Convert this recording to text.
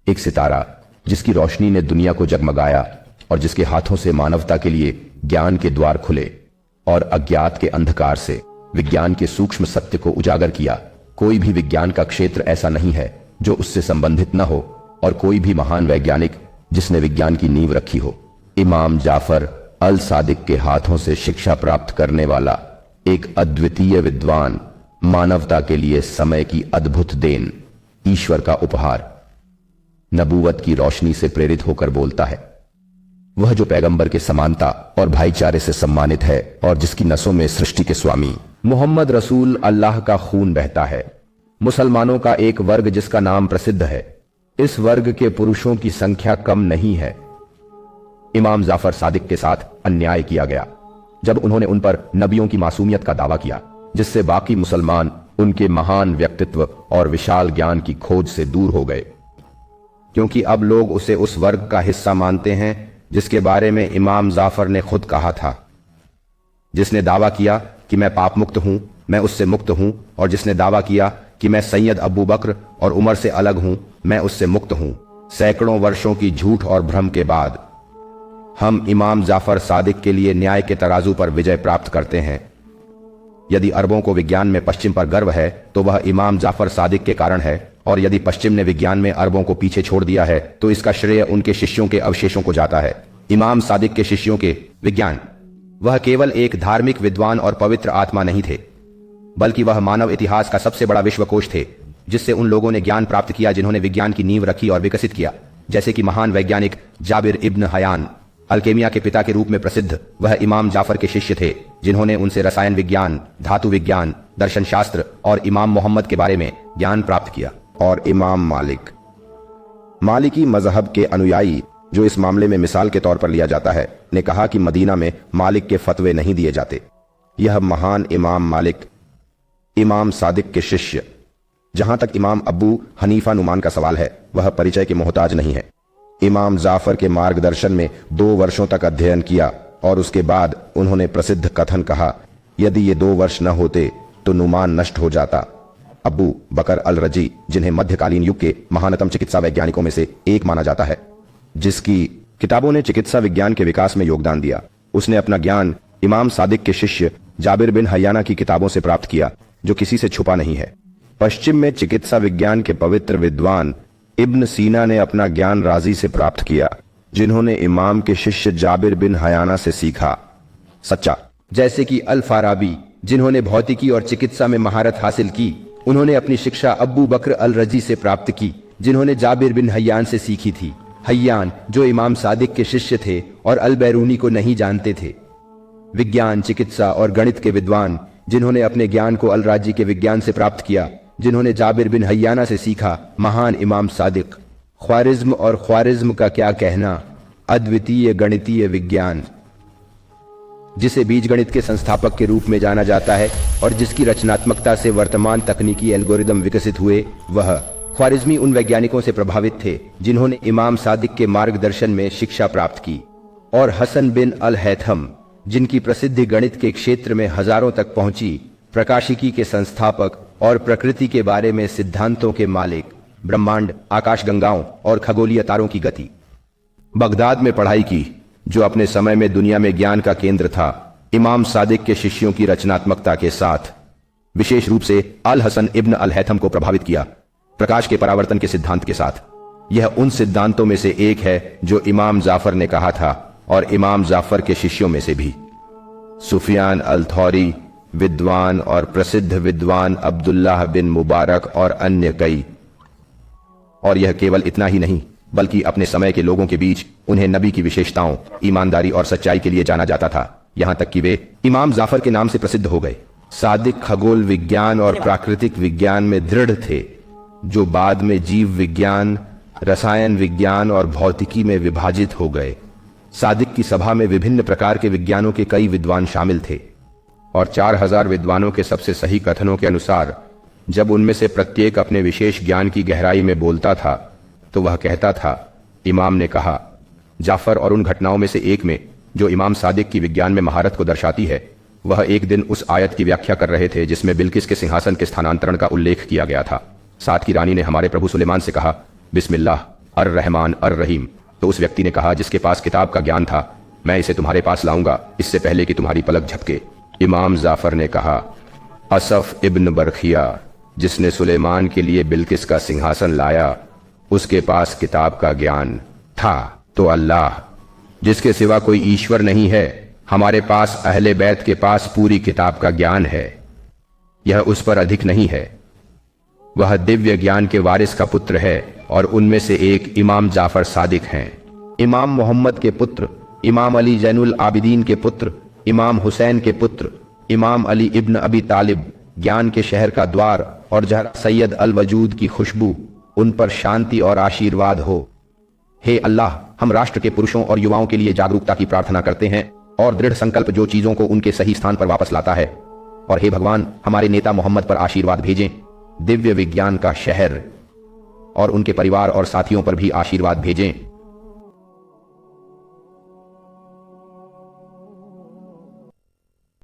एक सितारा जिसकी रोशनी ने दुनिया को जगमगाया और जिसके हाथों से मानवता के लिए ज्ञान के द्वार खुले और अज्ञात के अंधकार से विज्ञान के सूक्ष्म सत्य को उजागर किया। कोई भी विज्ञान का क्षेत्र ऐसा नहीं है जो उससे संबंधित न हो और कोई भी महान वैज्ञानिक जिसने विज्ञान की नींव रखी हो। इमाम जाफर अल सादिक के हाथों से शिक्षा प्राप्त करने वाला एक अद्वितीय विद्वान, मानवता के लिए समय की अद्भुत देन, ईश्वर का उपहार, नबूवत की रोशनी से प्रेरित होकर बोलता है। वह जो पैगंबर के समानता और भाईचारे से सम्मानित है और जिसकी नसों में सृष्टि के स्वामी मोहम्मद रसूल अल्लाह का खून बहता है। मुसलमानों का एक वर्ग जिसका नाम प्रसिद्ध है। इस वर्ग के पुरुषों की संख्या कम नहीं है। इमाम जाफर सादिक के साथ अन्याय किया गया जब उन्होंने उन पर नबियों की मासूमियत का दावा किया, जिससे बाकी मुसलमान उनके महान व्यक्तित्व और विशाल ज्ञान की खोज से दूर हो गए, क्योंकि अब लोग उसे उस वर्ग का हिस्सा मानते हैं जिसके बारे में इमाम जाफर ने खुद कहा था, जिसने दावा किया कि मैं पाप मुक्त हूं, मैं उससे मुक्त हूं, और जिसने दावा किया कि मैं सैयद अबू बकर और उमर से अलग हूं, मैं उससे मुक्त हूं। सैकड़ों वर्षों की झूठ और भ्रम के बाद हम इमाम जाफर सादिक के लिए न्याय के तराजू पर विजय प्राप्त करते हैं। यदि अरबों को विज्ञान में पश्चिम पर गर्व है तो वह इमाम जाफर सादिक के कारण है, और यदि पश्चिम ने विज्ञान में अरबों को पीछे छोड़ दिया है तो इसका श्रेय उनके शिष्यों के अवशेषों को जाता है। इमाम सादिक के शिष्यों के विज्ञान, वह केवल एक धार्मिक विद्वान और पवित्र आत्मा नहीं थे, बल्कि वह मानव इतिहास का सबसे बड़ा विश्वकोश थे, जिससे उन लोगों ने ज्ञान प्राप्त किया जिन्होंने विज्ञान की नींव रखी और विकसित किया। जैसे कि महान वैज्ञानिक जाबिर इब्न हयान, अल्केमिया के पिता के रूप में प्रसिद्ध, वह इमाम जाफर के शिष्य थे, जिन्होंने उनसे रसायन विज्ञान, धातु विज्ञान, दर्शन शास्त्र और इमाम मोहम्मद के बारे में ज्ञान प्राप्त किया। और इमाम मालिकी मजहब के अनुयायी, जो इस मामले में मिसाल के तौर पर लिया जाता है, ने कहा कि मदीना में मालिक के फतवे नहीं दिए जाते। यह महान इमाम मालिक इमाम सादिक के शिष्य, जहां तक इमाम अबू हनीफा नुमान का सवाल है, वह परिचय के मोहताज नहीं है। इमाम जाफर के मार्गदर्शन में 2 वर्षों तक अध्ययन किया और उसके बाद उन्होंने प्रसिद्ध कथन कहा, यदि ये 2 वर्ष न होते तो नुमान नष्ट हो जाता। अबू बकर अल रजी, जिन्हें मध्यकालीन युग के महानतम चिकित्सा वैज्ञानिकों में से एक माना जाता है, जिसकी किताबों ने चिकित्सा विज्ञान के विकास में योगदान दिया, उसने अपना ज्ञान इमाम सादिक के शिष्य जाबिर बिन हयाना की किताबों से प्राप्त किया, जो किसी से छुपा नहीं है। पश्चिम में चिकित्सा विज्ञान के पवित्र विद्वान इब्न सीना ने अपना ज्ञान राजी से प्राप्त किया, जिन्होंने इमाम के शिष्य जाबिर बिन हयाना से सीखा। सच्चा, जैसे कि अल फाराबी, जिन्होंने भौतिकी और चिकित्सा में महारत हासिल की, उन्होंने अपनी शिक्षा अबू बकर अल रजी से प्राप्त की, जिन्होंने जाबिर बिन हयान से सीखी थी। हयान, जो इमाम सादिक के शिष्य थे और अल बैरूनी को नहीं जानते थे। विज्ञान, चिकित्सा और गणित के विद्वान, जिन्होंने अपने ज्ञान को अल राजी के विज्ञान से प्राप्त किया, जिन्होंने जाबिर बिन हयाना से सीखा। महान इमाम सादिक। ख्वारिज्म और ख्वारिज्म का क्या कहना, अद्वितीय गणितीय विज्ञान, जिसे बीजगणित के संस्थापक के रूप में जाना जाता है और जिसकी रचनात्मकता से वर्तमान तकनीकी एल्गोरिदम विकसित हुए, वह ख्वारिज्मी उन वैज्ञानिकों से प्रभावित थे जिन्होंने इमाम सादिक के मार्गदर्शन में शिक्षा प्राप्त की, और हसन बिन अल हैथम, जिनकी प्रसिद्धि गणित के क्षेत्र में हजारों तक पहुंची, प्रकाशिकी के संस्थापक और प्रकृति के बारे में सिद्धांतों के मालिक, ब्रह्मांड, आकाशगंगाओं और खगोलीय तारों की गति। बगदाद में पढ़ाई की, जो अपने समय में दुनिया में ज्ञान का केंद्र था, इमाम सादिक के शिष्यों की रचनात्मकता के साथ विशेष रूप से अल हसन इब्न अल हैथम को प्रभावित किया, प्रकाश के परावर्तन के सिद्धांत के साथ। यह उन सिद्धांतों में से एक है जो इमाम जाफर ने कहा था, और इमाम जाफर के शिष्यों में से भी सुफियान अल थौरी, विद्वान और प्रसिद्ध विद्वान अब्दुल्लाह बिन मुबारक और अन्य कई। और यह केवल इतना ही नहीं, बल्कि अपने समय के लोगों के बीच उन्हें नबी की विशेषताओं, ईमानदारी और सच्चाई के लिए जाना जाता था, यहां तक कि वे इमाम जाफर के नाम से प्रसिद्ध हो गए। सादिक खगोल विज्ञान और प्राकृतिक विज्ञान में दृढ़ थे, जो बाद में जीव विज्ञान, रसायन विज्ञान और भौतिकी में विभाजित हो गए। सादिक की सभा में विभिन्न प्रकार के विज्ञानों के कई विद्वान शामिल थे, और 4000 विद्वानों के सबसे सही कथनों के अनुसार जब उनमें से प्रत्येक अपने विशेष ज्ञान की गहराई में बोलता था, तो वह कहता था, इमाम ने कहा। जाफर और उन घटनाओं में से एक में जो इमाम सादिक की विज्ञान में महारत को दर्शाती है, वह एक दिन उस आयत की व्याख्या कर रहे थे जिसमें बिल्किस के सिंहासन के स्थानांतरण का उल्लेख किया गया था। साथ की रानी ने हमारे प्रभु सुलेमान से कहा, बिस्मिल्लाह, अर रहमान अर रहीम। तो उस व्यक्ति ने कहा जिसके पास किताब का ज्ञान था, मैं इसे तुम्हारे पास लाऊंगा इससे पहले कि तुम्हारी पलक झपके। इमाम जाफर ने कहा, असफ इब्न बरखिया जिसने सुलेमान के लिए बिल्किस का सिंहासन लाया, उसके पास किताब का ज्ञान था। तो अल्लाह जिसके सिवा कोई ईश्वर नहीं है, हमारे पास अहले बैत के पास पूरी किताब का ज्ञान है, यह उस पर अधिक नहीं है। वह दिव्य ज्ञान के वारिस का पुत्र है और उनमें से एक इमाम जाफर सादिक हैं। इमाम मोहम्मद के पुत्र, इमाम अली जैनुल आबिदीन के पुत्र, इमाम हुसैन के पुत्र, इमाम अली इब्न अबी तालिब, ज्ञान के शहर का द्वार और जहरा सैयद अल वजूद की खुशबू, उन पर शांति और आशीर्वाद हो। हे अल्लाह, हम राष्ट्र के पुरुषों और युवाओं के लिए जागरूकता की प्रार्थना करते हैं और दृढ़ संकल्प जो चीजों को उनके सही स्थान पर वापस लाता है। और हे भगवान, हमारे नेता मोहम्मद पर आशीर्वाद भेजें, दिव्य विज्ञान का शहर, और उनके परिवार और साथियों पर भी आशीर्वाद भेजें।